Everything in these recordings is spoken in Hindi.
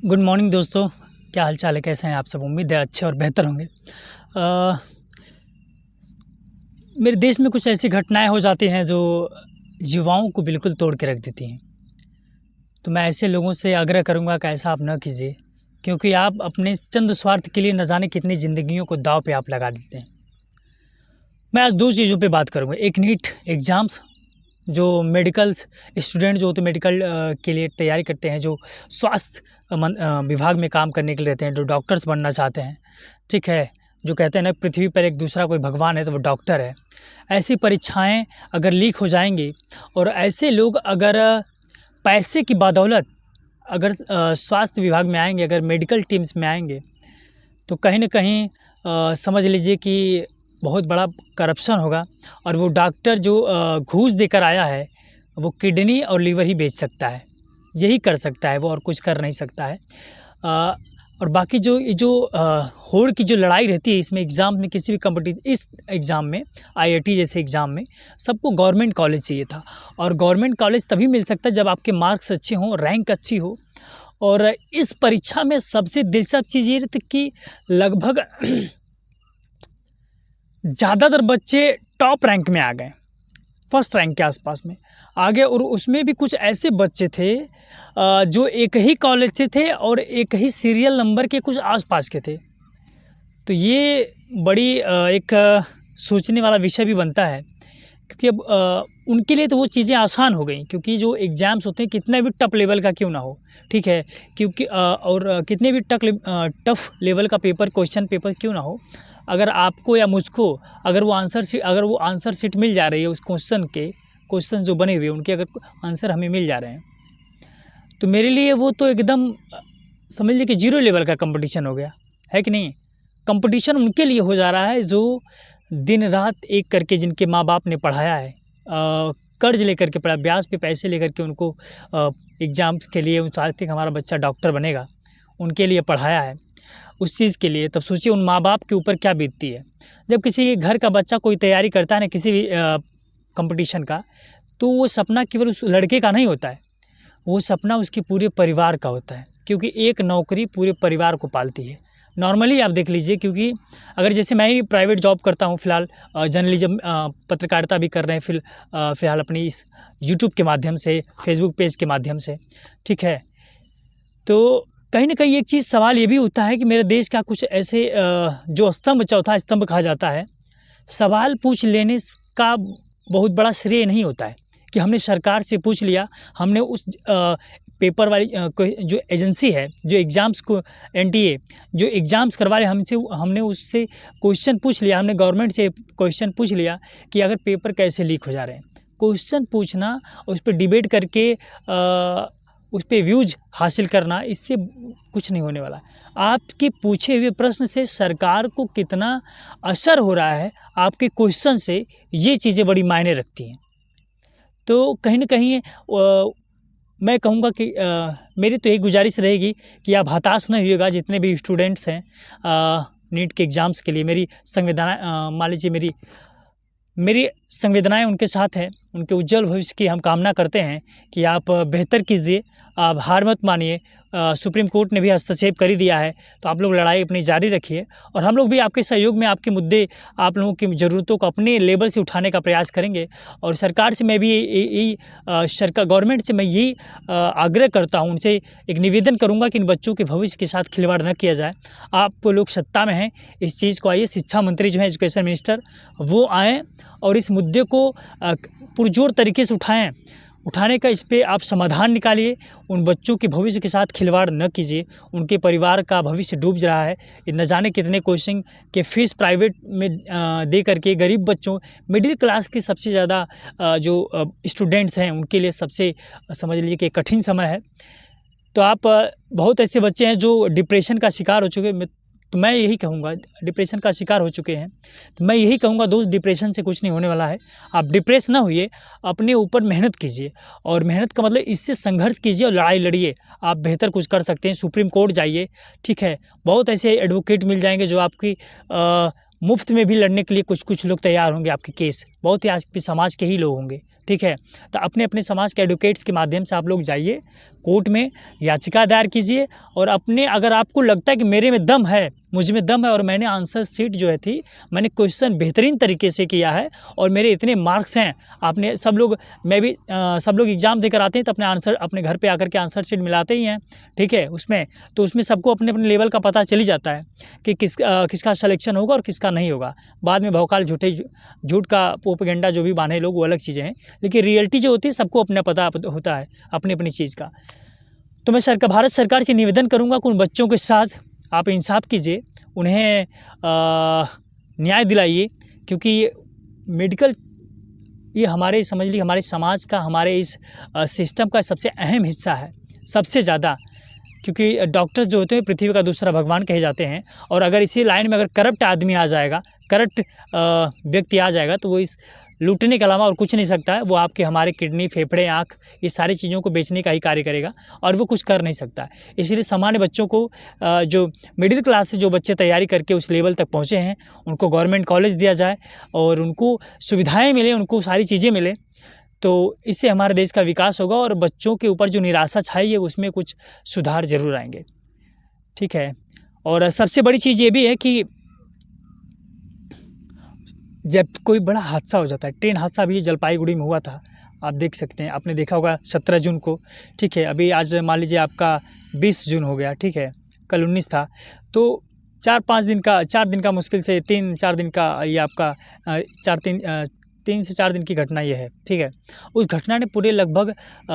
गुड मॉर्निंग दोस्तों, क्या हाल चाल है, कैसे हैं आप सब। उम्मीद है अच्छे और बेहतर होंगे। अ, मेरे देश में कुछ ऐसी घटनाएं हो जाती हैं जो युवाओं को बिल्कुल तोड़ के रख देती हैं। तो मैं ऐसे लोगों से आग्रह करूंगा कि ऐसा आप न कीजिए, क्योंकि आप अपने चंद स्वार्थ के लिए न जाने कितनी ज़िंदगियों को दांव पे आप लगा देते हैं। मैं आज दो चीज़ों पे बात करूंगा। एक नीट एग्ज़ाम्स, जो मेडिकल्स स्टूडेंट जो होते हैं मेडिकल के लिए तैयारी करते हैं, जो स्वास्थ्य विभाग में काम करने के लिए रहते हैं, जो डॉक्टर्स बनना चाहते हैं, ठीक है, जो कहते हैं ना पृथ्वी पर एक दूसरा कोई भगवान है तो वो डॉक्टर है। ऐसी परीक्षाएं अगर लीक हो जाएंगी और ऐसे लोग अगर पैसे की बदौलत अगर स्वास्थ्य विभाग में आएंगे, अगर मेडिकल टीम्स में आएंगे, तो कहीं ना कहीं समझ लीजिए कि बहुत बड़ा करप्शन होगा। और वो डॉक्टर जो घूस देकर आया है, वो किडनी और लीवर ही बेच सकता है, यही कर सकता है वो, और कुछ कर नहीं सकता है। और बाकी जो होड़ की जो लड़ाई रहती है इसमें, एग्ज़ाम में, किसी भी कॉम्पिटिशन, इस एग्ज़ाम में, आईआईटी जैसे एग्ज़ाम में सबको गवर्नमेंट कॉलेज चाहिए था। और गवर्नमेंट कॉलेज तभी मिल सकता है जब आपके मार्क्स अच्छे हों, रैंक अच्छी हो। और इस परीक्षा में सबसे दिलचस्प चीज़ ये रहती कि लगभग ज़्यादातर बच्चे टॉप रैंक में आ गए, फर्स्ट रैंक के आसपास में आ गए। और उसमें भी कुछ ऐसे बच्चे थे जो एक ही कॉलेज से थे और एक ही सीरियल नंबर के कुछ आसपास के थे। तो ये बड़ी एक सोचने वाला विषय भी बनता है, क्योंकि अब उनके लिए तो वो चीज़ें आसान हो गई, क्योंकि जो एग्ज़ाम्स होते हैं कितना भी टफ लेवल का क्यों ना हो, ठीक है, क्योंकि और कितने भी टफ लेवल का क्वेश्चन पेपर क्यों ना हो, अगर आपको या मुझको अगर वो आंसर शीट मिल जा रही है उस क्वेश्चन जो बने हुए उनके अगर आंसर हमें मिल जा रहे हैं, तो मेरे लिए वो तो एकदम समझ लीजिए कि जीरो लेवल का कंपटीशन हो गया है कि नहीं। कंपटीशन उनके लिए हो जा रहा है जो दिन रात एक करके, जिनके माँ बाप ने पढ़ाया है, कर्ज लेकर के पढ़ा, ब्याज पे पैसे लेकर के उनको एग्ज़ाम्स के लिए, चाहते कि हमारा बच्चा डॉक्टर बनेगा, उनके लिए पढ़ाया है उस चीज़ के लिए। तब सोचिए उन माँ बाप के ऊपर क्या बीतती है। जब किसी घर का बच्चा कोई तैयारी करता है ना किसी भी कंपटीशन का, तो वो सपना केवल उस लड़के का नहीं होता है, वो सपना उसके पूरे परिवार का होता है, क्योंकि एक नौकरी पूरे परिवार को पालती है। नॉर्मली आप देख लीजिए, क्योंकि अगर जैसे मैं ही प्राइवेट जॉब करता हूँ फ़िलहाल, जर्नलिज्म पत्रकारिता भी कर रहे हैं फ़िलहाल अपनी इस यूट्यूब के माध्यम से, फेसबुक पेज के माध्यम से, ठीक है। तो कहीं ना कहीं एक चीज़ सवाल ये भी उठता है कि मेरे देश का कुछ ऐसे जो स्तंभ, चौथा स्तंभ कहा जाता है, सवाल पूछ लेने का बहुत बड़ा श्रेय नहीं होता है कि हमने सरकार से पूछ लिया, हमने उस पेपर वाली जो एजेंसी है, जो एग्ज़ाम्स को, एनटीए जो एग्ज़ाम्स करवा रहे, हमने उससे क्वेश्चन पूछ लिया, हमने गवर्नमेंट से क्वेश्चन पूछ लिया कि अगर पेपर कैसे लीक हो जा रहे हैं। क्वेश्चन पूछना, उस पर डिबेट करके उस पर व्यूज हासिल करना, इससे कुछ नहीं होने वाला। आपके पूछे हुए प्रश्न से सरकार को कितना असर हो रहा है आपके क्वेश्चन से, ये चीज़ें बड़ी मायने रखती हैं। तो कहीं ना कहीं मैं कहूँगा कि मेरी तो यही गुजारिश रहेगी कि आप हताश न होइएगा, जितने भी स्टूडेंट्स हैं नीट के एग्ज़ाम्स के लिए। मेरी संवेदना, मान लीजिए मेरी संवेदनाएं उनके साथ हैं, उनके उज्जवल भविष्य की हम कामना करते हैं कि आप बेहतर कीजिए, आप हार मत मानिए। सुप्रीम कोर्ट ने भी हस्तक्षेप कर ही दिया है, तो आप लोग लड़ाई अपनी जारी रखिए, और हम लोग भी आपके सहयोग में आपके मुद्दे, आप लोगों की ज़रूरतों को अपने लेवल से उठाने का प्रयास करेंगे। और सरकार से मैं भी यही सरकार, गवर्नमेंट से मैं यही आग्रह करता हूँ, उनसे एक निवेदन करूँगा कि इन बच्चों के भविष्य के साथ खिलवाड़ न किया जाए। आप लोग सत्ता में हैं, इस चीज़ को आइए, शिक्षा मंत्री जो हैं, एजुकेशन मिनिस्टर, वो आएँ और इस मुद्दे को पुरजोर तरीके से उठाने का, इस पे आप समाधान निकालिए। उन बच्चों के भविष्य के साथ खिलवाड़ न कीजिए, उनके परिवार का भविष्य डूब रहा है। न जाने कितने कोचिंग के फीस प्राइवेट में दे करके गरीब बच्चों, मिडिल क्लास के सबसे ज़्यादा जो स्टूडेंट्स हैं उनके लिए सबसे समझ लीजिए कि कठिन समय है। तो आप बहुत ऐसे बच्चे हैं जो डिप्रेशन का शिकार हो चुके हैं, तो मैं यही कहूँगा, डिप्रेशन का शिकार हो चुके हैं, तो मैं यही कहूँगा दोस्त, डिप्रेशन से कुछ नहीं होने वाला है। आप डिप्रेस ना होइए, अपने ऊपर मेहनत कीजिए, और मेहनत का मतलब इससे संघर्ष कीजिए और लड़ाई लड़िए। आप बेहतर कुछ कर सकते हैं, सुप्रीम कोर्ट जाइए, ठीक है, बहुत ऐसे एडवोकेट मिल जाएंगे जो आपकी मुफ्त में भी लड़ने के लिए कुछ लोग तैयार होंगे, आपके केस बहुत ही आपके समाज के ही लोग होंगे। ठीक है। तो अपने अपने समाज के एडवोकेट्स के माध्यम से आप लोग जाइए, कोर्ट में याचिका दायर कीजिए, और अपने अगर आपको लगता है कि मेरे में दम है, मुझ में दम है और मैंने आंसर शीट जो है थी, मैंने क्वेश्चन बेहतरीन तरीके से किया है और मेरे इतने मार्क्स हैं, आपने सब लोग, मैं भी सब लोग एग्ज़ाम देकर आते हैं तो अपने आंसर अपने घर पे आकर के आंसर शीट मिलाते ही हैं, ठीक है। उसमें तो उसमें सबको अपने अपने लेवल का पता चल ही जाता है कि किसका सिलेक्शन होगा और किसका नहीं होगा। बाद में भौकाल झूठ का प्रोपेगेंडा जो भी बांधे लोग, वो अलग चीज़ें हैं, लेकिन रियलिटी जो होती है सबको अपना पता होता है अपनी अपनी चीज़ का। तो मैं भारत सरकार से निवेदन करूंगा कि उन बच्चों के साथ आप इंसाफ कीजिए, उन्हें न्याय दिलाइए, क्योंकि मेडिकल ये हमारे समझ लीजिए हमारे समाज का, हमारे इस सिस्टम का सबसे अहम हिस्सा है, सबसे ज़्यादा, क्योंकि डॉक्टर्स जो होते हैं पृथ्वी का दूसरा भगवान कहे जाते हैं। और अगर इसी लाइन में अगर करप्ट आदमी आ जाएगा, करप्ट व्यक्ति आ जाएगा, तो वो इस लूटने के अलावा और कुछ नहीं सकता है। वो आपके हमारे किडनी, फेफड़े, आँख, ये सारी चीज़ों को बेचने का ही कार्य करेगा और वो कुछ कर नहीं सकता है। इसीलिए सामान्य बच्चों को, जो मिडिल क्लास से जो बच्चे तैयारी करके उस लेवल तक पहुँचे हैं, उनको गवर्नमेंट कॉलेज दिया जाए और उनको सुविधाएँ मिलें, उनको सारी चीज़ें मिलें, तो इससे हमारे देश का विकास होगा और बच्चों के ऊपर जो निराशा छाई है उसमें कुछ सुधार ज़रूर आएंगे, ठीक है। और सबसे बड़ी चीज़ ये भी है कि जब कोई बड़ा हादसा हो जाता है, ट्रेन हादसा भी जलपाईगुड़ी में हुआ था, आप देख सकते हैं, आपने देखा होगा 17 जून को, ठीक है। अभी आज मान लीजिए आपका 20 जून हो गया, ठीक है, कल 19 था, तो 4 दिन का मुश्किल से 3-4 दिन का ये आपका 3 से 4 दिन की घटना ये है, ठीक है। उस घटना ने पूरे लगभग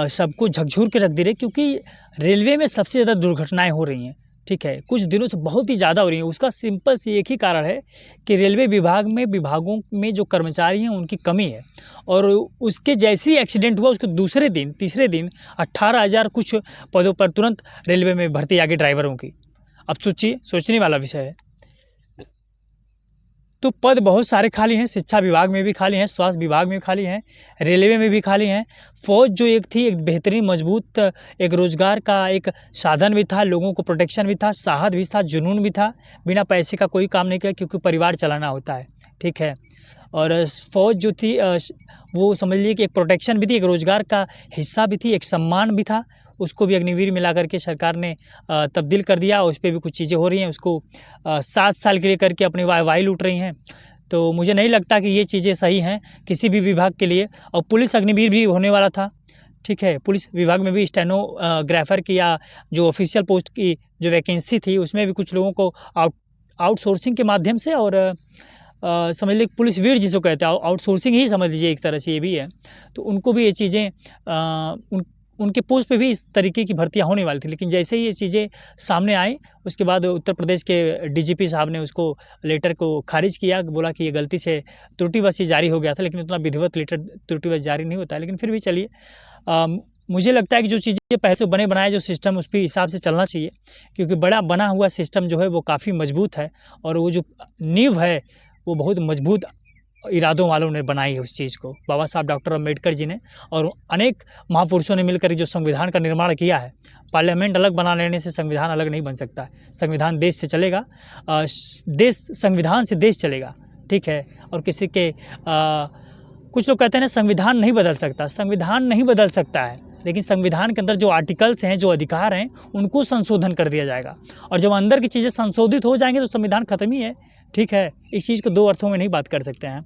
सबको झकझोर के रख दी रही, क्योंकि रेलवे में सबसे ज़्यादा दुर्घटनाएं हो रही हैं, ठीक है, कुछ दिनों से बहुत ही ज़्यादा हो रही हैं। उसका सिंपल से एक ही कारण है कि रेलवे विभागों में जो कर्मचारी हैं उनकी कमी है, और उसके जैसे ही एक्सीडेंट हुआ उसके दूसरे दिन, तीसरे दिन 18,000 कुछ पदों पर तुरंत रेलवे में भर्ती आ गई ड्राइवरों की। अब सोचिए, सोचने वाला विषय है। तो पद बहुत सारे खाली हैं, शिक्षा विभाग में भी खाली हैं, स्वास्थ्य विभाग में भी खाली हैं, रेलवे में भी खाली हैं। फ़ौज जो एक थी, एक बेहतरीन मजबूत एक रोज़गार का एक साधन भी था, लोगों को प्रोटेक्शन भी था, साहस भी था, जुनून भी था, बिना पैसे का कोई काम नहीं किया, क्योंकि परिवार चलाना होता है, ठीक है। और फ़ौज जो थी वो समझ लीजिए कि एक प्रोटेक्शन भी थी, एक रोज़गार का हिस्सा भी थी, एक सम्मान भी था। उसको भी अग्निवीर मिला करके सरकार ने तब्दील कर दिया, उस पर भी कुछ चीज़ें हो रही हैं, उसको 7 साल के लिए करके अपनी वाई लूट रही हैं। तो मुझे नहीं लगता कि ये चीज़ें सही हैं किसी भी विभाग के लिए। और पुलिस अग्निवीर भी होने वाला था, ठीक है, पुलिस विभाग में भी स्टेनोग्राफर की या जो ऑफिशियल पोस्ट की जो वैकेंसी थी, उसमें भी कुछ लोगों को आउटसोर्सिंग के माध्यम से, और समझ लीजिए पुलिस वीर जिसको कहते हैं, आउटसोर्सिंग ही समझ लीजिए एक तरह से ये भी है। तो उनको भी ये चीज़ें उनके पोस्ट पे भी इस तरीके की भर्तियां होने वाली थी, लेकिन जैसे ही ये चीज़ें सामने आई, उसके बाद उत्तर प्रदेश के डीजीपी साहब ने उसको लेटर को खारिज किया, बोला कि ये गलती से त्रुटिवश जारी हो गया था, लेकिन उतना विधिवत लेटर त्रुटिवश जारी नहीं होता है। लेकिन फिर भी चलिए, मुझे लगता है कि जो चीज़ें पहले से बने बनाए जो सिस्टम, उस पर हिसाब से चलना चाहिए, क्योंकि बड़ा बना हुआ सिस्टम जो है वो काफ़ी मजबूत है, और वो जो नींव है वो बहुत मजबूत इरादों वालों ने बनाई है उस चीज़ को, बाबा साहब डॉक्टर अम्बेडकर जी ने और अनेक महापुरुषों ने मिलकर जो संविधान का निर्माण किया है। पार्लियामेंट अलग बना लेने से संविधान अलग नहीं बन सकता है। संविधान देश से चलेगा, देश संविधान से देश चलेगा, ठीक है। और किसी के कुछ लोग कहते हैं ना संविधान नहीं बदल सकता, संविधान नहीं बदल सकता है, लेकिन संविधान के अंदर जो आर्टिकल्स हैं, जो अधिकार हैं, उनको संशोधन कर दिया जाएगा। और जब अंदर की चीज़ें संशोधित हो जाएंगे तो संविधान खत्म ही है, ठीक है। इस चीज़ को दो अर्थों में नहीं बात कर सकते हैं।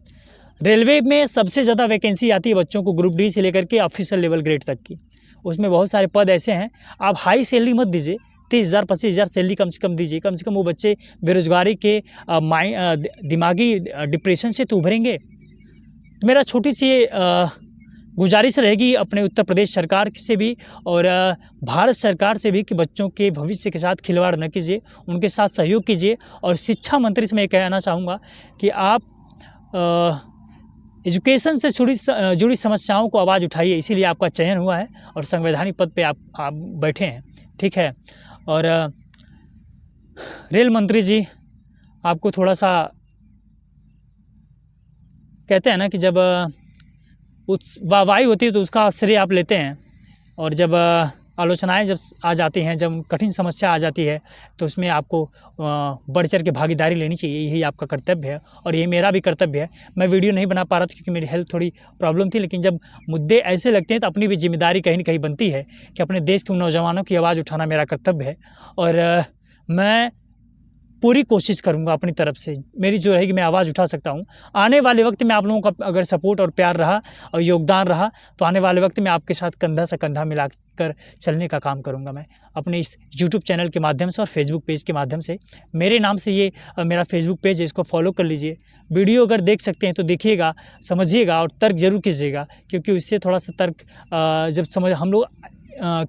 रेलवे में सबसे ज़्यादा वैकेंसी आती है बच्चों को ग्रुप डी से लेकर के ऑफिसर लेवल ग्रेड तक की। उसमें बहुत सारे पद ऐसे हैं, आप हाई सैलरी मत दीजिए, 30,000 25,000 सैलरी कम से कम दीजिए। कम से कम वो बच्चे बेरोजगारी के दिमागी डिप्रेशन से तो उभरेंगे। तो मेरा छोटी सी गुजारिश रहेगी अपने उत्तर प्रदेश सरकार से भी और भारत सरकार से भी कि बच्चों के भविष्य के साथ खिलवाड़ न कीजिए, उनके साथ सहयोग कीजिए। और शिक्षा मंत्री से मैं कहना चाहूँगा कि आप एजुकेशन से जुड़ी समस्याओं को आवाज़ उठाइए, इसीलिए आपका चयन हुआ है और संवैधानिक पद पे आप बैठे हैं, ठीक है। और रेल मंत्री जी, आपको थोड़ा सा कहते हैं ना कि जब वाहवाही होती है तो उसका श्रेय आप लेते हैं, और जब आलोचनाएं जब आ जाती हैं, जब कठिन समस्या आ जाती है, तो उसमें आपको बढ़ चढ़ के भागीदारी लेनी चाहिए। यही आपका कर्तव्य है और ये मेरा भी कर्तव्य है। मैं वीडियो नहीं बना पा रहा था क्योंकि मेरी हेल्थ थोड़ी प्रॉब्लम थी, लेकिन जब मुद्दे ऐसे लगते हैं तो अपनी भी जिम्मेदारी कहीं न कहीं बनती है कि अपने देश के नौजवानों की आवाज़ उठाना मेरा कर्तव्य है। और मैं पूरी कोशिश करूँगा अपनी तरफ से, मेरी जो रहेगी मैं आवाज़ उठा सकता हूँ। आने वाले वक्त में आप लोगों का अगर सपोर्ट और प्यार रहा और योगदान रहा, तो आने वाले वक्त में आपके साथ कंधा से कंधा मिलाकर चलने का काम करूँगा मैं, अपने इस यूट्यूब चैनल के माध्यम से और फेसबुक पेज के माध्यम से। मेरे नाम से ये मेरा फेसबुक पेज है, इसको फॉलो कर लीजिए। वीडियो अगर देख सकते हैं तो देखिएगा, समझिएगा और तर्क ज़रूर कीजिएगा, क्योंकि उससे थोड़ा सा तर्क जब समझ हम लोग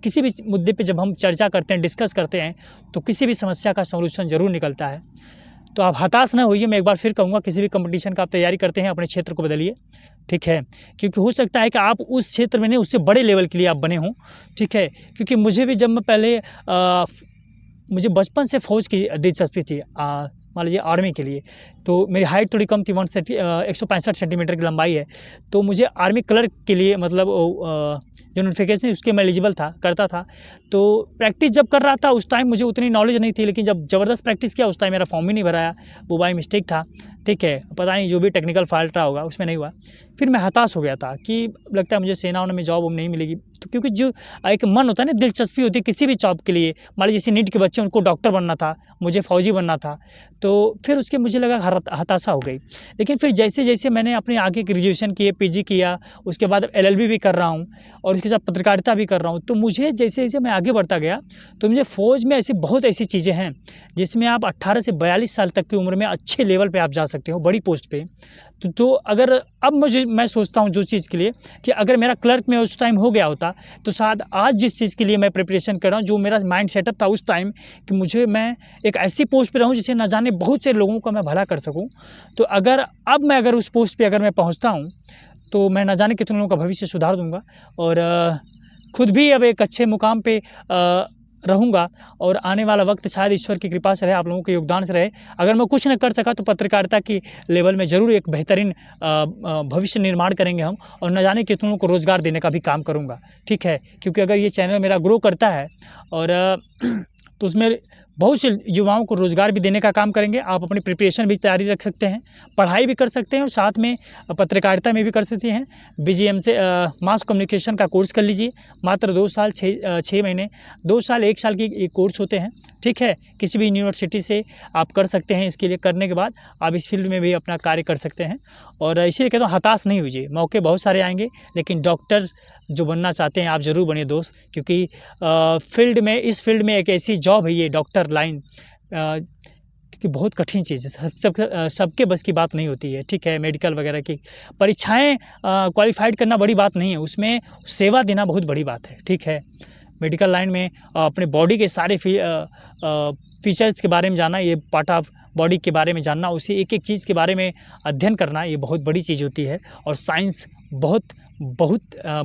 किसी भी मुद्दे पे जब हम चर्चा करते हैं, डिस्कस करते हैं, तो किसी भी समस्या का सॉल्यूशन ज़रूर निकलता है। तो आप हताश ना होइए। मैं एक बार फिर कहूँगा, किसी भी कंपटीशन का आप तैयारी करते हैं, अपने क्षेत्र को बदलिए, ठीक है? क्योंकि हो सकता है कि आप उस क्षेत्र में नहीं, उससे बड़े लेवल के लिए आप बने हों, ठीक है? क्योंकि मुझे भी जब मैं पहले मुझे बचपन से फ़ौज की दिलचस्पी थी, मान लीजिए आर्मी के लिए। तो मेरी हाइट थोड़ी कम थी, 165 सेंटीमीटर की लंबाई है। तो मुझे आर्मी क्लर्क के लिए मतलब जो नोटिफिकेशन उसके मैं एलिजिबल था, करता था। तो प्रैक्टिस जब कर रहा था उस टाइम मुझे उतनी नॉलेज नहीं थी, लेकिन जब ज़बरदस्त प्रैक्टिस किया उस टाइम मेरा फॉर्म ही नहीं भराया, वो बाई मिस्टेक था, ठीक है? पता नहीं जो भी टेक्निकल फॉल्ट रहा होगा, उसमें नहीं हुआ। फिर मैं हताश हो गया था कि लगता है मुझे सेना में जॉब नहीं मिलेगी। तो क्योंकि जो एक मन होता है ना, दिलचस्पी होती है किसी भी जॉब के लिए। मान लीजिए जैसे नीट के बच्चे, उनको डॉक्टर बनना था, मुझे फ़ौजी बनना था। तो फिर उसके मुझे लगा हताशा हो गई। लेकिन फिर जैसे-जैसे मैंने अपने आगे ग्रेजुएशन किए, पीजी किया, उसके बाद एलएलबी भी कर रहा हूँ और उसके साथ पत्रकारिता भी कर रहा हूँ। तो मुझे जैसे-जैसे मैं आगे बढ़ता गया, तो मुझे फ़ौज में बहुत ऐसी चीज़ें हैं जिसमें आप 18 से 42 साल तक की उम्र में अच्छे लेवल पे आप जा सकते हो, बड़ी पोस्ट पे। तो अगर अब मैं सोचता हूँ जो चीज़ के लिए कि अगर मेरा क्लर्क में उस टाइम हो गया होता, तो शायद आज जिस चीज़ के लिए मैं प्रिपरेशन कर रहा हूँ, जो मेरा माइंड सेटअप था उस टाइम कि मैं एक ऐसी पोस्ट पे रहूँ जिसे ना जाने बहुत से लोगों का मैं भला कर सकूँ। तो अगर उस पोस्ट पे अगर मैं पहुँचता हूँ, तो मैं ना जाने कितने लोगों का भविष्य सुधार दूँगा और खुद भी अब एक अच्छे मुकाम पे रहूँगा। और आने वाला वक्त शायद ईश्वर की कृपा से रहे, आप लोगों के योगदान से रहे। अगर मैं कुछ न कर सका तो पत्रकारिता की लेवल में ज़रूर एक बेहतरीन भविष्य निर्माण करेंगे हम, और न जाने कितने लोगों को रोज़गार देने का भी काम करूँगा, ठीक है? क्योंकि अगर ये चैनल मेरा ग्रो करता है और तो उसमें बहुत से युवाओं को रोज़गार भी देने का काम करेंगे। आप अपनी प्रिपरेशन भी तैयारी रख सकते हैं, पढ़ाई भी कर सकते हैं और साथ में पत्रकारिता में भी कर सकते हैं। बीजीएम से मास कम्युनिकेशन का कोर्स कर लीजिए। मात्र 2 साल 6 महीने, 2 साल 1 साल की ये कोर्स होते हैं, ठीक है? किसी भी यूनिवर्सिटी से आप कर सकते हैं। इसके लिए करने के बाद आप इस फील्ड में भी अपना कार्य कर सकते हैं। और इसीलिए कहता हूँ, हताश नहीं होइए, मौके बहुत सारे आएँगे, लेकिन डॉक्टर्स जो बनना चाहते हैं आप ज़रूर बनिए दोस्त, क्योंकि इस फील्ड में एक ऐसी जॉब है ये डॉक्टर लाइन, क्योंकि बहुत कठिन चीज़ है, सबके बस की बात नहीं होती है, ठीक है? मेडिकल वगैरह की परीक्षाएँ क्वालिफ़ाइड करना बड़ी बात नहीं है, उसमें सेवा देना बहुत बड़ी बात है, ठीक है? मेडिकल लाइन में अपने बॉडी के सारे फीचर्स के बारे में जानना, ये पार्ट ऑफ बॉडी के बारे में जानना, उसी एक-एक चीज़ के बारे में अध्ययन करना, ये बहुत बड़ी चीज़ होती है। और साइंस बहुत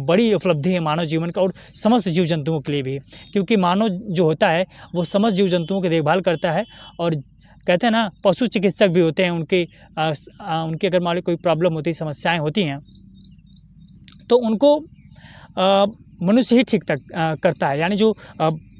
बड़ी उपलब्धि है मानव जीवन का और समस्त जीव जंतुओं के लिए भी, क्योंकि मानव जो होता है वो समस्त जीव जंतुओं की देखभाल करता है। और कहते हैं ना, पशु चिकित्सक भी होते हैं, उनके अगर मान लो कोई प्रॉब्लम होती है, समस्याएँ होती हैं, तो उनको मनुष्य ही ठीक तक करता है। यानी जो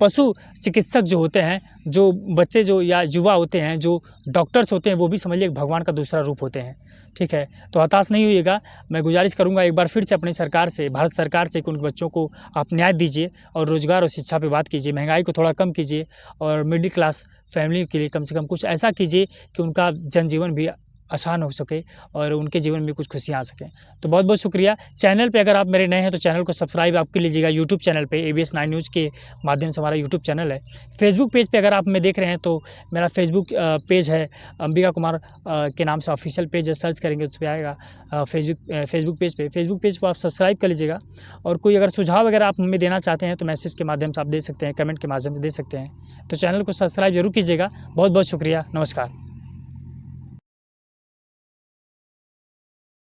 पशु चिकित्सक जो होते हैं, जो बच्चे जो या युवा होते हैं, जो डॉक्टर्स होते हैं, वो भी समझिए एक भगवान का दूसरा रूप होते हैं, ठीक है? तो हताश नहीं होइएगा। मैं गुजारिश करूँगा एक बार फिर से अपनी सरकार से, भारत सरकार से, कि उन बच्चों को आप न्याय दीजिए और रोज़गार और शिक्षा पे बात कीजिए, महंगाई को थोड़ा कम कीजिए और मिडिल क्लास फैमिली के लिए कम से कम कुछ ऐसा कीजिए कि उनका जनजीवन भी आसान हो सके और उनके जीवन में कुछ खुशियाँ आ सकें। तो बहुत-बहुत शुक्रिया। चैनल पे अगर आप मेरे नए हैं तो चैनल को सब्सक्राइब आप कर लीजिएगा। यूट्यूब चैनल पे ABS 9 न्यूज़ के माध्यम से हमारा यूट्यूब चैनल है। फेसबुक पेज पे अगर आप हमें देख रहे हैं तो मेरा फेसबुक पेज है अंबिका कुमार के नाम से ऑफिशियल पेज है, सर्च करेंगे तो उस पे आएगा फेसबुक पेज पे। फेसबुक पेज को आप सब्सक्राइब कर लीजिएगा और कोई अगर सुझाव वगैरह आप हमें देना चाहते हैं तो मैसेज के माध्यम से आप दे सकते हैं, कमेंट के माध्यम से दे सकते हैं। तो चैनल को सब्सक्राइब ज़रूर कीजिएगा। बहुत-बहुत शुक्रिया। नमस्कार।